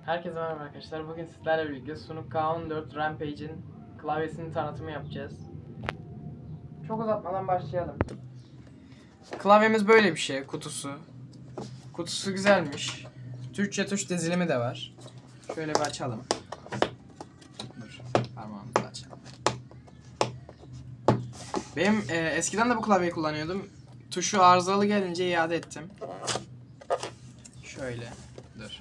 Herkese merhaba arkadaşlar. Bugün sizlerle birlikte Sunuk K14 Rampage'in klavyesinin tanıtımı yapacağız. Çok uzatmadan başlayalım. Klavyemiz böyle bir şey, kutusu. Kutusu güzelmiş. Türkçe tuş dizilimi de var. Şöyle bir açalım. Dur, parmağımızı açalım. Benim eskiden de bu klavyeyi kullanıyordum. Tuşu arızalı gelince iade ettim. Şöyle, dur.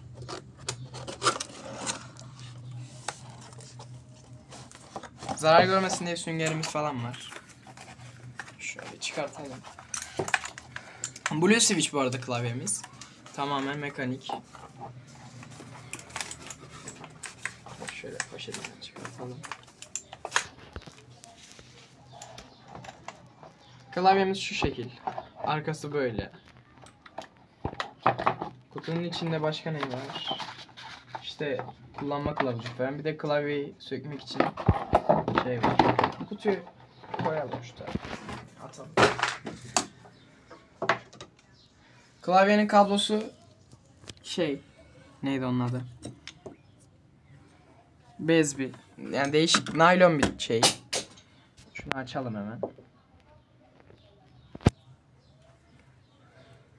Zarar görmesin diye süngerimiz falan var. Şöyle çıkartalım. Blue switch bu arada klavyemiz. Tamamen mekanik. Şöyle poşetinden çıkartalım. Klavyemiz şu şekil. Arkası böyle. Kutunun içinde başka ne var? İşte kullanma kılavuzu falan. Bir de klavyeyi sökmek için şey var. Kutuyu koyalım şu tarafa. Atalım. Klavyenin kablosu neydi onun adı? Bez bir. Yani değişik naylon bir şey. Şunu açalım hemen.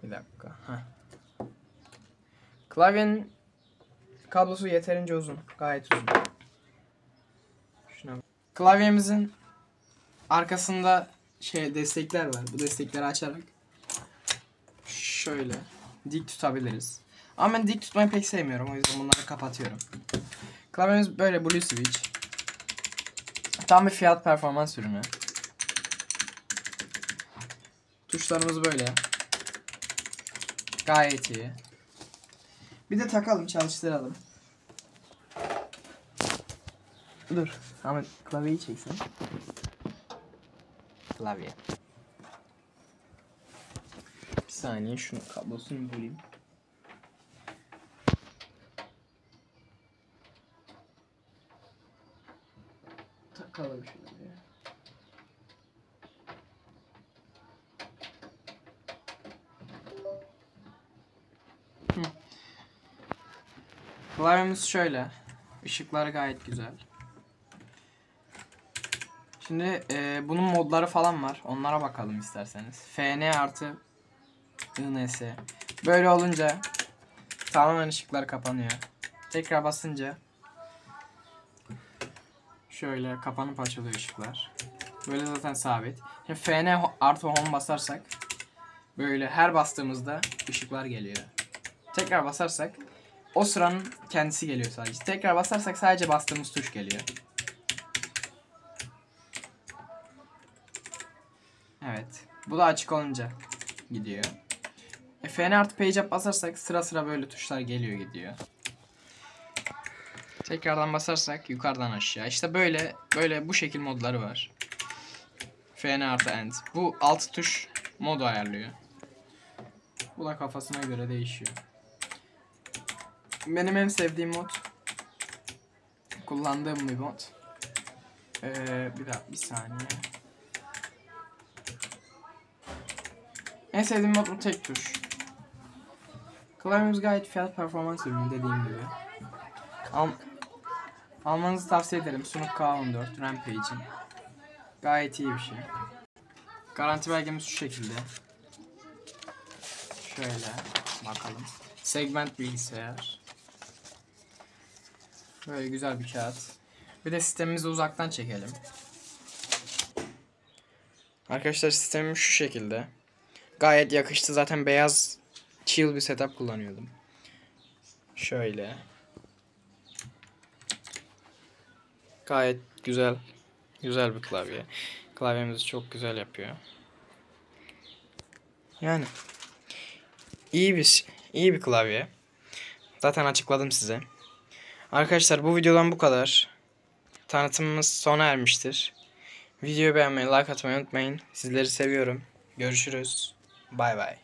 Bir dakika. Heh. Klavyenin kablosu yeterince uzun. Gayet uzun. Şuna bak. Klavyemizin arkasında destekler var. Bu destekleri açarak şöyle dik tutabiliriz. Ama ben dik tutmayı pek sevmiyorum. O yüzden bunları kapatıyorum. Klavyemiz böyle Blue Switch. Tam bir fiyat performans ürünü. Tuşlarımız böyle. Gayet iyi. Bir de takalım, çalıştıralım. Dur. Ama klavyeyi çeksin. Klavye. Bir saniye şunu kablosunu bulayım. Takalım şöyle. Klavyemiz şöyle. Işıkları gayet güzel. Şimdi bunun modları falan var. Onlara bakalım isterseniz. FN artı INS. Böyle olunca tamamen ışıklar kapanıyor. Tekrar basınca şöyle kapanıp açılıyor ışıklar. Böyle zaten sabit. Şimdi FN artı home basarsak böyle her bastığımızda ışıklar geliyor. Tekrar basarsak o sıranın kendisi geliyor sadece. Tekrar basarsak sadece bastığımız tuş geliyor. Evet. Bu da açık olunca gidiyor. FN artı page up basarsak sıra sıra böyle tuşlar geliyor gidiyor. Tekrardan basarsak yukarıdan aşağı. İşte böyle bu şekil modları var. FN artı end. Bu 6 tuş modu ayarlıyor. Bu da kafasına göre değişiyor. Benim en sevdiğim mod, kullandığım bir mod. Bir saniye. En sevdiğim mod bu tek tuş. Klavyemiz gayet fiyat performans ürünü dediğim gibi. Almanızı tavsiye ederim. Sunuk K14 Rampage'in. Gayet iyi bir şey. Garanti belgemiz şu şekilde. Şöyle bakalım. Segment bilgisayar. Böyle güzel bir kağıt. Bir de sistemimizi uzaktan çekelim. Arkadaşlar sistemim şu şekilde. Gayet yakıştı. Zaten beyaz chill bir setup kullanıyordum. Şöyle. Gayet güzel. Güzel bir klavye. Klavyemizi çok güzel yapıyor. Yani iyi bir klavye. Zaten açıkladım size. Arkadaşlar bu videodan bu kadar. Tanıtımımız sona ermiştir. Videoyu beğenmeyi, like atmayı unutmayın. Sizleri seviyorum. Görüşürüz. Bay bay.